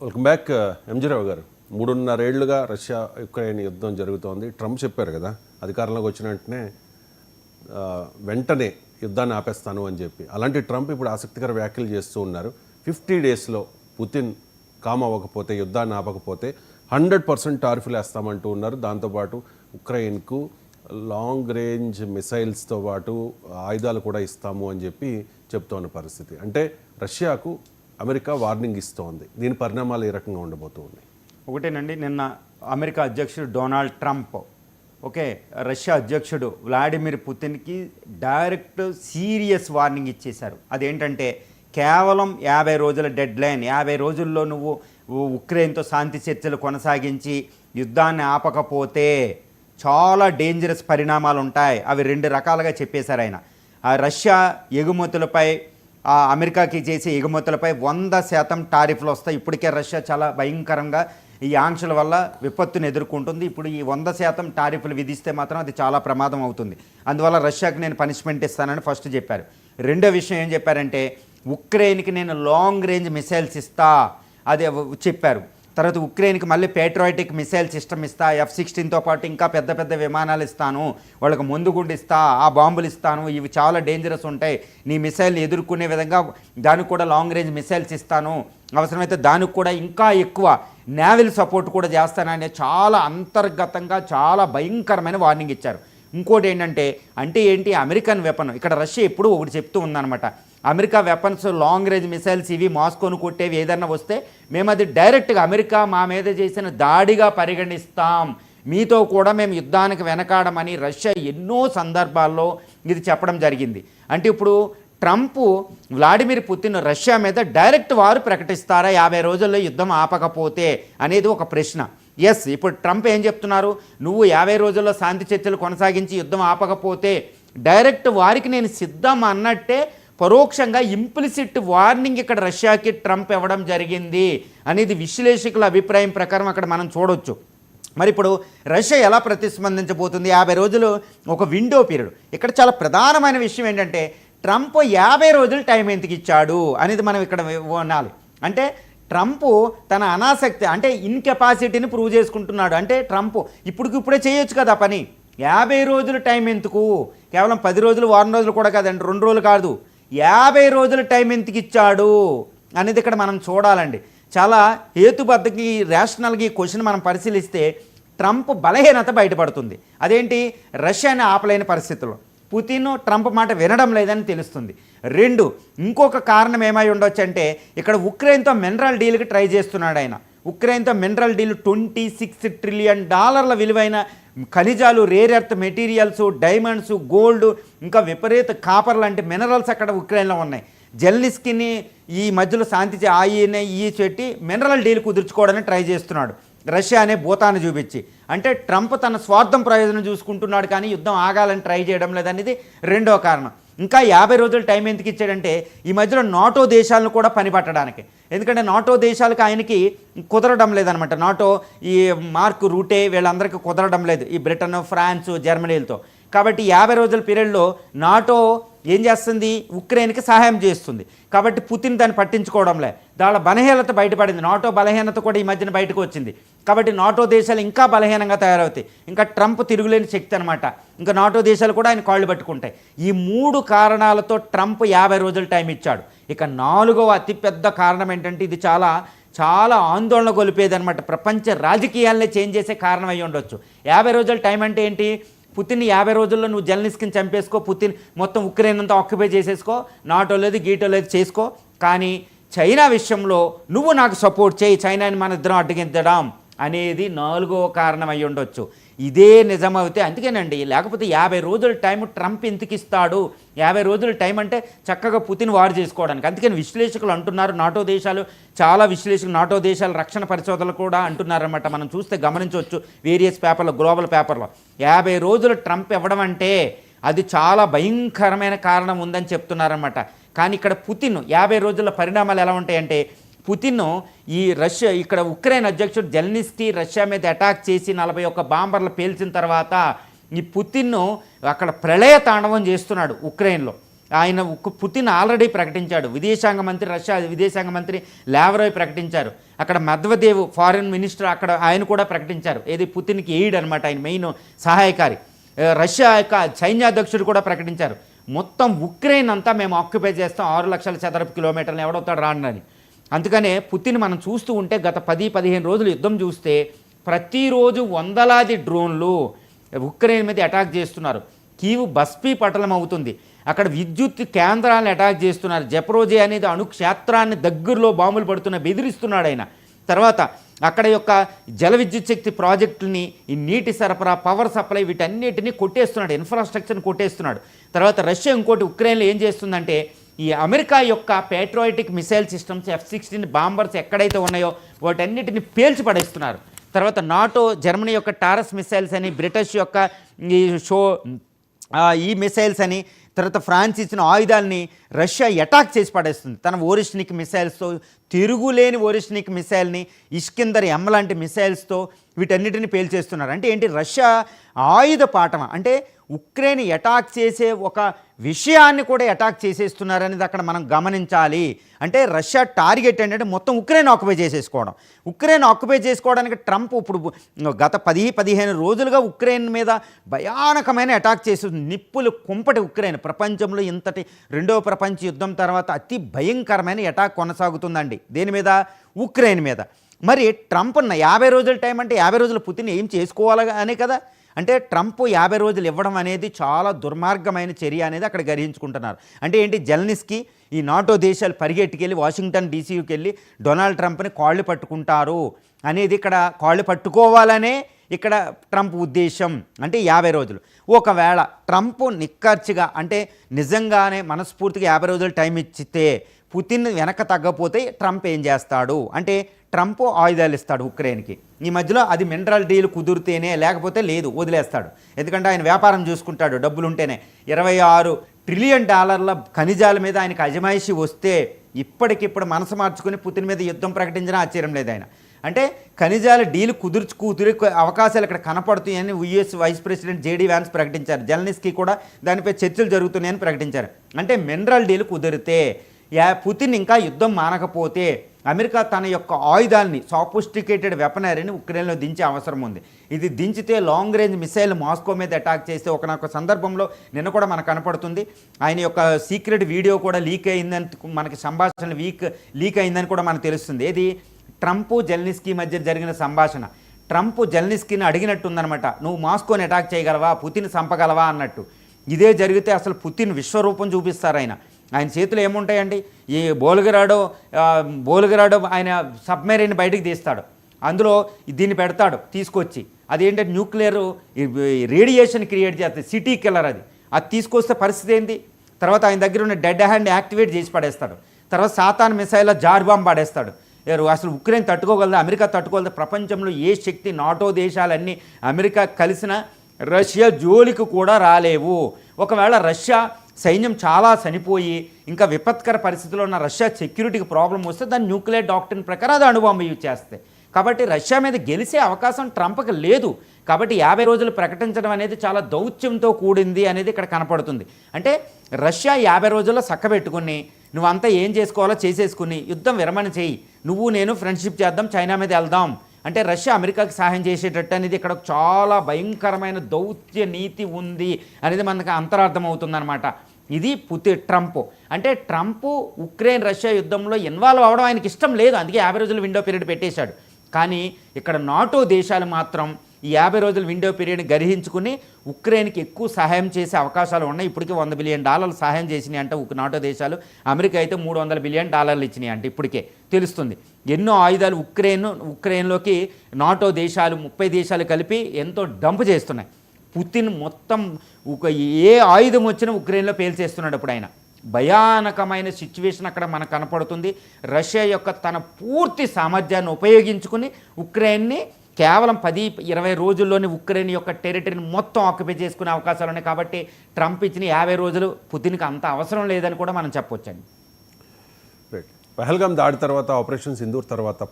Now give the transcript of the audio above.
Welcome back. ఎంజీరావు గారు, 3.5 ఏళ్లుగా Russia Ukraine యుద్ధం జరుగుతోంది. ట్రంప్ చెప్పారు కదా అధికారంలోకి వచ్చిన వెంటనే యుద్ధాన్ని ఆపేస్తాను అని చెప్పి. అలాంటి ట్రంప్ ఇప్పుడు ఆసక్తికర వ్యాఖ్యలు చేస్తూ ఉన్నారు. 50 డేస్లో పుతిన్ కామ్ అవ్వకపోతే, యుద్ధాన్ని ఆపకపోతే 100% టారిఫ్లు వేస్తామంటూ ఉన్నారు. దాంతోపాటు ఉక్రెయిన్కు లాంగ్ రేంజ్ మిసైల్స్తో పాటు ఆయుధాలు కూడా ఇస్తాము అని చెప్పి చెప్తోన్న పరిస్థితి. అంటే రష్యాకు అమెరికా వార్నింగ్ ఇస్తోంది. దీని పరిణామాలు ఏ రకంగా ఉండబోతూ ఉన్నాయి? ఒకటేనండి, నిన్న అమెరికా అధ్యక్షుడు డొనాల్డ్ ట్రంప్ రష్యా అధ్యక్షుడు వ్లాడిమిర్ పుతిన్కి డైరెక్ట్ సీరియస్ వార్నింగ్ ఇచ్చేశారు. అదేంటంటే కేవలం 50 రోజుల డెడ్ లైన్, 50 రోజుల్లో నువ్వు ఉక్రెయిన్తో శాంతి చర్చలు కొనసాగించి యుద్ధాన్ని ఆపకపోతే చాలా డేంజరస్ పరిణామాలు ఉంటాయి. అవి 2 రకాలుగా చెప్పేశారు ఆయన. రష్యా ఎగుమతులపై, అమెరికాకి చేసే ఎగుమతులపై 100% టారిఫ్లు వస్తాయి. ఇప్పటికే రష్యా చాలా భయంకరంగా ఈ ఆంక్షల వల్ల విపత్తును ఎదుర్కొంటుంది. ఇప్పుడు ఈ 100% టారిఫ్లు విధిస్తే మాత్రం అది చాలా ప్రమాదం అవుతుంది. అందువల్ల రష్యాకి నేను పనిష్మెంట్ ఇస్తానని ఫస్ట్ చెప్పారు. రెండో విషయం ఏం చెప్పారంటే ఉక్రెయిన్కి నేను లాంగ్ రేంజ్ మిసైల్స్ ఇస్తా అదే చెప్పారు. తర్వాత ఉక్రెయిన్కి మళ్ళీ పేట్రియాటిక్ మిసైల్ సిస్టమ్ ఇస్తా, F-16తో పాటు ఇంకా పెద్ద పెద్ద విమానాలు ఇస్తాను, వాళ్ళకి ముందుగుండు ఇస్తా, ఆ బాంబులు ఇస్తాను, ఇవి చాలా డేంజరస్ ఉంటాయి, నీ మిసైల్ని ఎదుర్కొనే విధంగా దానికి కూడా లాంగ్ రేంజ్ మిసైల్స్ ఇస్తాను, అవసరమైతే దానికి కూడా ఇంకా ఎక్కువ నేవల్ సపోర్ట్ కూడా చేస్తానని చాలా అంతర్గతంగా చాలా భయంకరమైన వార్నింగ్ ఇచ్చారు. ఇంకోటి ఏంటంటే ఏంటి అమెరికన్ వెపన్, ఇక్కడ రష్యా ఎప్పుడూ ఒకటి చెప్తూ ఉందన్నమాట, America weapons long range missiles ఇవి మాస్కోను కొట్టేవి ఏదన్నా వస్తే మేము అది డైరెక్ట్గా అమెరికా మా మీద చేసిన దాడిగా పరిగణిస్తాం, మీతో కూడా మేము యుద్ధానికి వెనకాడమని రష్యా ఎన్నో సందర్భాల్లో ఇది చెప్పడం జరిగింది. అంటే ఇప్పుడు ట్రంప్ వ్లాడిమిర్ పుతిన్ రష్యా మీద డైరెక్ట్ వారు ప్రకటిస్తారా 50 రోజుల్లో యుద్ధం ఆపకపోతే అనేది ఒక ప్రశ్న. ఎస్, ఇప్పుడు ట్రంప్ ఏం చెప్తున్నారు, నువ్వు 50 రోజుల్లో శాంతి చర్చలు కొనసాగించి యుద్ధం ఆపకపోతే డైరెక్ట్ వారికి నేను సిద్ధం అన్నట్టే పరోక్షంగా ఇంప్లిసిట్ వార్నింగ్ ఇక్కడ రష్యాకి ట్రంప్ ఇవ్వడం జరిగింది అనేది విశ్లేషకుల అభిప్రాయం ప్రకారం అక్కడ మనం చూడొచ్చు. మరి ఇప్పుడు రష్యా ఎలా ప్రతిస్పందించబోతుంది? 50 రోజులు ఒక విండో పీరియడ్. ఇక్కడ చాలా ప్రధానమైన విషయం ఏంటంటే ట్రంప్ 50 రోజులు టైం ఎందుకు ఇచ్చాడు అనేది మనం ఇక్కడ వినాలి. అంటే ట్రంప్ తన అనాసక్తి అంటే ఇన్కెపాసిటీని ప్రూవ్ చేసుకుంటున్నాడు. అంటే ట్రంప్ ఇప్పుడే చేయొచ్చు కదా పని, 50 రోజులు టైం ఎందుకు, కేవలం 10 రోజులు వారం రోజులు కూడా కాదండి, 2 రోజులు కాదు, 50 రోజులు టైం ఎందుకు ఇచ్చాడు అనేది ఇక్కడ మనం చూడాలండి. చాలా హేతుబద్ధకి రేషనల్గా ఈ క్వశ్చన్ మనం పరిశీలిస్తే ట్రంప్ బలహీనత బయటపడుతుంది. అదేంటి, రష్యాని ఆపలేని పరిస్థితుల్లో పుతిన్ ట్రంప్ మాట వినడం లేదని తెలుస్తుంది. 2, ఇంకొక కారణం ఏమై ఉండొచ్చు అంటే ఇక్కడ ఉక్రెయిన్తో మినరల్ డీల్కి ట్రై చేస్తున్నాడు ఆయన. ఉక్రెయిన్తో మినరల్ డీల్ $26 ట్రిలియన్ విలువైన ఖనిజాలు, rare earth materials, diamonds, gold, ఇంకా విపరీత కాపర్ లాంటి మినరల్స్ అక్కడ ఉక్రెయిన్లో ఉన్నాయి. జెల్నిస్కీని ఈ మధ్యలో శాంతి పెట్టి మినరల్ డీల్ కుదుర్చుకోవడానికి ట్రై చేస్తున్నాడు రష్యా అనే భూతాన్ని చూపించి. అంటే ట్రంప్ తన స్వార్థం ప్రయోజనం చూసుకుంటున్నాడు కానీ యుద్ధం ఆగాలని ట్రై చేయడం లేదనేది రెండో కారణం. ఇంకా 50 రోజులు టైం ఎందుకు ఇచ్చాడంటే ఈ మధ్యలో నాటో దేశాలను కూడా పనిపట్టడానికి. ఎందుకంటే నాటో దేశాలకు ఆయనకి కుదరడం లేదనమాట. నాటో ఈ మార్క్ రూటే వీళ్ళందరికీ కుదరడం లేదు, ఈ బ్రిటన్, ఫ్రాన్స్, జర్మనీలతో. కాబట్టి 50 రోజుల పీరియడ్లో నాటో ఏం చేస్తుంది, ఉక్రెయిన్కి సహాయం చేస్తుంది. కాబట్టి పుతిన్ దాన్ని పట్టించుకోవడం లే, దాని బలహీనత బయటపడింది. నాటో బలహీనత కూడా ఈ మధ్యన బయటకు వచ్చింది. కాబట్టి నాటో దేశాలు ఇంకా బలహీనంగా తయారవుతాయి. ఇంకా ట్రంప్ తిరుగులేని శక్తి అనమాట. ఇంకా నాటో దేశాలు కూడా ఆయన కాళ్ళు పట్టుకుంటాయి. ఈ 3 కారణాలతో ట్రంప్ 50 రోజులు టైం ఇచ్చాడు. ఇక 4వ అతిపెద్ద కారణం ఏంటంటే ఇది చాలా చాలా ఆందోళన గొలిపేదనమాట, ప్రపంచ రాజకీయాలనే చేంజ్ చేసే కారణం అయ్యి ఉండొచ్చు. 50 రోజుల టైం అంటే ఏంటి, పుతిన్ 50 రోజుల్లో నువ్వు జెల్నిస్కీని చంపేసుకో, పుతిన్ మొత్తం ఉక్రెయిన్ అంతా ఆక్యుపై చేసేసుకో, నాటో లేదు గీటో లేదు చేసుకో, కానీ చైనా విషయంలో నువ్వు నాకు సపోర్ట్ చేయి, చైనాని మన ఇద్దరం అడ్డగించడం అనేది 4వ కారణం అయ్యి ఉండొచ్చు. ఇదే నిజమవుతే అందుకేనండి, లేకపోతే 50 రోజుల టైం ట్రంప్ ఎందుకు ఇస్తాడు? 50 రోజుల టైం అంటే చక్కగా పుతిన్ వారు చేసుకోవడానికి. అందుకని విశ్లేషకులు అంటున్నారు, నాటో దేశాలు, చాలా విశ్లేషకులు నాటో దేశాల రక్షణ పరిశోధనలు కూడా అంటున్నారన్నమాట. మనం చూస్తే గమనించవచ్చు వేరియస్ పేపర్లో, గ్లోబల్ పేపర్లో 50 రోజులు ట్రంప్ ఇవ్వడం అంటే అది చాలా భయంకరమైన కారణం ఉందని చెప్తున్నారన్నమాట. కానీ ఇక్కడ పుతిన్ 50 రోజుల పరిణామాలు ఎలా ఉంటాయంటే పుతిన్ ఈ రష్యా ఇక్కడ ఉక్రెయిన్ అధ్యక్షుడు జెల్నిస్కీ రష్యా మీద అటాక్ చేసి 41 బాంబర్లు పేల్చిన తర్వాత ఈ పుతిన్ అక్కడ ప్రళయ తాండవం చేస్తున్నాడు ఉక్రెయిన్లో. ఆయన పుతిన్ ఆల్రెడీ ప్రకటించాడు, విదేశాంగ మంత్రి రష్యా విదేశాంగ మంత్రి లావ్రోవ్ ప్రకటించారు, అక్కడ మెద్వదేవ్ ఫారిన్ మినిస్టర్ అక్కడ ఆయన కూడా ప్రకటించారు. ఏది పుతిన్కి ఎయిడ్ అనమాట, ఆయన మెయిన్ సహాయకారి. రష్యా యొక్క సైన్యాధ్యక్షుడు కూడా ప్రకటించారు, మొత్తం ఉక్రెయిన్ అంతా మేము ఆక్యుపై చేస్తాం, 6 లక్షల చదరపు కిలోమీటర్లు ఎవడవుతాడు రాండి. అందుకనే పుతిన్ మనం చూస్తూ ఉంటే గత 10-15 రోజులు యుద్ధం చూస్తే ప్రతిరోజు వందలాది డ్రోన్లు ఉక్రెయిన్ మీద అటాక్ చేస్తున్నారు. కీవ్ బస్పీపటలం అవుతుంది, అక్కడ విద్యుత్ కేంద్రాలను అటాక్ చేస్తున్నారు. జెప్రోజే అనేది అణుక్షేత్రాన్ని దగ్గరలో బాంబులు పడుతున్న బెదిరిస్తున్నాడు ఆయన. తర్వాత అక్కడ యొక్క జల విద్యుత్ శక్తి ప్రాజెక్టుని, ఈ నీటి సరఫరా, పవర్ సప్లై వీటన్నిటిని కొట్టేస్తున్నాడు, ఇన్ఫ్రాస్ట్రక్చర్ని కొట్టేస్తున్నాడు. తర్వాత రష్యా ఇంకోటి ఉక్రెయిన్లో ఏం చేస్తుందంటే ఈ అమెరికా యొక్క పేట్రోయిటిక్ మిసైల్ సిస్టమ్స్ F-16 బాంబర్స్ ఎక్కడైతే ఉన్నాయో వాటన్నిటిని పేల్చి పడేస్తున్నారు. తర్వాత నాటో జర్మనీ యొక్క టారస్ మిసైల్స్ అని, బ్రిటిష్ యొక్క ఈ మిసైల్స్ అని, తర్వాత ఫ్రాన్స్ ఇచ్చిన ఆయుధాలని రష్యా అటాక్ చేసి పడేస్తుంది తన ఓరిష్నిక్ మిసైల్స్తో. తిరుగులేని ఓరిష్నిక్ మిసైల్ని, ఇష్కిందర్ ఎమ్ లాంటి మిసైల్స్తో వీటన్నిటిని పేల్చేస్తున్నారు. అంటే ఏంటి, రష్యా ఆయుధ పాఠం అంటే ఉక్రెయిన్ అటాక్ చేసే ఒక విషయాన్ని కూడా అటాక్ చేసేస్తున్నారనేది అక్కడ మనం గమనించాలి. అంటే రష్యా టార్గెట్ ఏంటంటే మొత్తం ఉక్రెయిన్ ఆక్యుపై చేసేసుకోవడం. ఉక్రెయిన్ ఆక్యుపై చేసుకోవడానికి ట్రంప్ ఇప్పుడు గత 10-15 రోజులుగా ఉక్రెయిన్ మీద భయానకమైన అటాక్ చేస్తుంది. నిప్పులు కుంపటి ఉక్రెయిన్ ప్రపంచంలో ఇంతటి రెండవ ప్రపంచ యుద్ధం తర్వాత అతి భయంకరమైన అటాక్ కొనసాగుతుందండి. దేని మీద? ఉక్రెయిన్ మీద. మరి ట్రంప్ 50 రోజుల టైం అంటే 50 రోజులు పుతిన్ ఏం చేసుకోవాలి అనే కదా. అంటే ట్రంప్ 50 రోజులు ఇవ్వడం అనేది చాలా దుర్మార్గమైన చర్య అనేది అక్కడ గ్రహించుకుంటున్నారు. అంటే ఏంటి, జెలెన్స్కీ ఈ నాటో దేశాలు పరిగెట్టుకెళ్ళి వాషింగ్టన్ డీసీకి వెళ్ళి డొనాల్డ్ ట్రంప్ని కాళ్ళు పట్టుకుంటారు అనేది, ఇక్కడ కాళ్ళు పట్టుకోవాలనే ఇక్కడ ట్రంప్ ఉద్దేశం. అంటే 50 రోజులు. ఒకవేళ ట్రంప్ నిక్కర్చిగా అంటే నిజంగానే మనస్ఫూర్తిగా 50 రోజులు టైం ఇచ్చితే పుతిన్ వెనక తగ్గపోతే ట్రంప్ ఏం చేస్తాడు అంటే ట్రంప్ ఆయుధాలు ఇస్తాడు ఉక్రెయిన్కి. ఈ మధ్యలో అది మినరల్ డీల్ కుదిరితేనే, లేకపోతే లేదు వదిలేస్తాడు. ఎందుకంటే ఆయన వ్యాపారం చూసుకుంటాడు, డబ్బులుంటేనే. $26 ట్రిలియన్ ఖనిజాల మీద ఆయనకు అజమాయిషి వస్తే ఇప్పటికిప్పుడు మనసు మార్చుకుని పుతిన్ మీద యుద్ధం ప్రకటించినా ఆశ్చర్యం లేదు ఆయన. అంటే ఖనిజాల డీల్ కుదిరే అవకాశాలు ఇక్కడ కనపడుతున్నాయని US vice president JD Vance ప్రకటించారు. జెలెన్స్కీ కూడా దానిపై చర్చలు జరుగుతున్నాయని ప్రకటించారు. అంటే మినరల్ డీల్ కుదిరితే, పుతిన్ ఇంకా యుద్ధం మానకపోతే అమెరికా తన యొక్క ఆయుధాలని, సాఫిస్టికేటెడ్ వెపనరీని ఉక్రెయిన్లో దించే అవసరం ఉంది. ఇది దించితే లాంగ్ రేంజ్ మిసైల్ మాస్కో మీద అటాక్ చేస్తే ఒక సందర్భంలో నిన్న కూడా మనకు కనపడుతుంది. ఆయన యొక్క సీక్రెట్ వీడియో కూడా లీక్ అయిందని, మనకి సంభాషణ లీక్ అయిందని కూడా మనకు తెలుస్తుంది. ఏది, ట్రంప్ జెలెన్స్కీ మధ్య జరిగిన సంభాషణ. ట్రంప్ జెలెన్స్కీని అడిగినట్టుందనమాట, నువ్వు మాస్కోని అటాక్ చేయగలవా, పుతిన్ చంపగలవా అన్నట్టు. ఇదే జరిగితే అసలు పుతిన్ విశ్వరూపం చూపిస్తారు. ఆయన చేతులు ఏముంటాయండి, ఈ బోలుగరాడో ఆయన సబ్మెరీన్ బయటికి తీస్తాడు, అందులో దీన్ని పెడతాడు తీసుకొచ్చి. అదేంటంటే న్యూక్లియర్ రేడియేషన్ క్రియేట్ చేస్తుంది, సిటీ కిల్లర్ అది తీసుకొస్తే పరిస్థితి ఏంటి. తర్వాత ఆయన దగ్గర ఉన్న డెడ్ హ్యాండ్ యాక్టివేట్ చేసి పడేస్తాడు. తర్వాత సాతాన్ మిసైల్లో జార్ బాంబ్ పడేస్తాడు. అసలు ఉక్రెయిన్ తట్టుకోగలదా, అమెరికా తట్టుకోగలదా? ప్రపంచంలో ఏ శక్తి, నాటో దేశాలన్నీ అమెరికా కలిసిన రష్యా జోలికి కూడా రాలేవు. ఒకవేళ రష్యా సైన్యం చాలా చనిపోయి ఇంకా విపత్కర పరిస్థితిలో ఉన్న రష్యా సెక్యూరిటీకి ప్రాబ్లం వస్తే దాని న్యూక్లియర్ డాక్ట్రిన్ ప్రకారం అది అణుబాంబు యూజ్ చేస్తాయి. కాబట్టి రష్యా మీద గెలిచే అవకాశం ట్రంప్కి లేదు. కాబట్టి 50 రోజులు ప్రకటించడం అనేది చాలా దౌత్యంతో కూడింది అనేది ఇక్కడ కనపడుతుంది. అంటే రష్యా 50 రోజుల్లో చక్కబెట్టుకుని నువ్వంతా ఏం చేసుకోవాలో చేసేసుకుని యుద్ధం విరమణ చేయి, నువ్వు నేను ఫ్రెండ్షిప్ చేద్దాం, చైనా మీద వెళ్దాం అంటే రష్యా అమెరికాకి సహాయం చేసేటట్టు అనేది ఇక్కడ చాలా భయంకరమైన దౌత్య నీతి ఉంది అనేది మనకు అంతరార్థం అవుతుందన్నమాట. ఇది ట్రంప్. అంటే ట్రంప్ ఉక్రెయిన్ రష్యా యుద్ధంలో ఇన్వాల్వ్ అవ్వడం ఆయనకి ఇష్టం లేదు, అందుకే 50 రోజుల విండో పీరియడ్ పెట్టేశాడు. కానీ ఇక్కడ నాటో దేశాలు మాత్రం ఈ 50 రోజుల విండో పీరియడ్ని గ్రహించుకుని ఉక్రెయిన్కి ఎక్కువ సహాయం చేసే అవకాశాలు ఉన్నాయి. ఇప్పటికీ $100 బిలియన్ సహాయం చేసినాయి అంటే నాటో దేశాలు. అమెరికా అయితే $300 బిలియన్ ఇచ్చినాయి అంటే ఇప్పటికే తెలుస్తుంది. ఎన్నో ఆయుధాలు ఉక్రెయిన్లోకి నాటో దేశాలు 30 దేశాలు కలిపి ఎంతో డంప్ చేస్తున్నాయి. పుతిన్ మొత్తం ఏ ఆయుధం వచ్చినా ఉక్రెయిన్లో పేల్చేస్తున్నాడు. ఇప్పుడు ఆయన భయానకమైన సిచ్యువేషన్ అక్కడ మనకు కనపడుతుంది. రష్యా యొక్క తన పూర్తి సామర్థ్యాన్ని ఉపయోగించుకుని ఉక్రెయిన్ని కేవలం 10-20 రోజుల్లోనే ఉక్రెయిన్ యొక్క టెరిటరీని మొత్తం ఆక్యుపై చేసుకునే అవకాశాలు ఉన్నాయి. కాబట్టి ట్రంప్ ఇచ్చిన 50 రోజులు పుతిన్కి అంత అవసరం లేదని కూడా మనం చెప్పొచ్చండి. పహల్గామ్ దాడి తర్వాత, ఆపరేషన్ సింధూర్ తర్వాత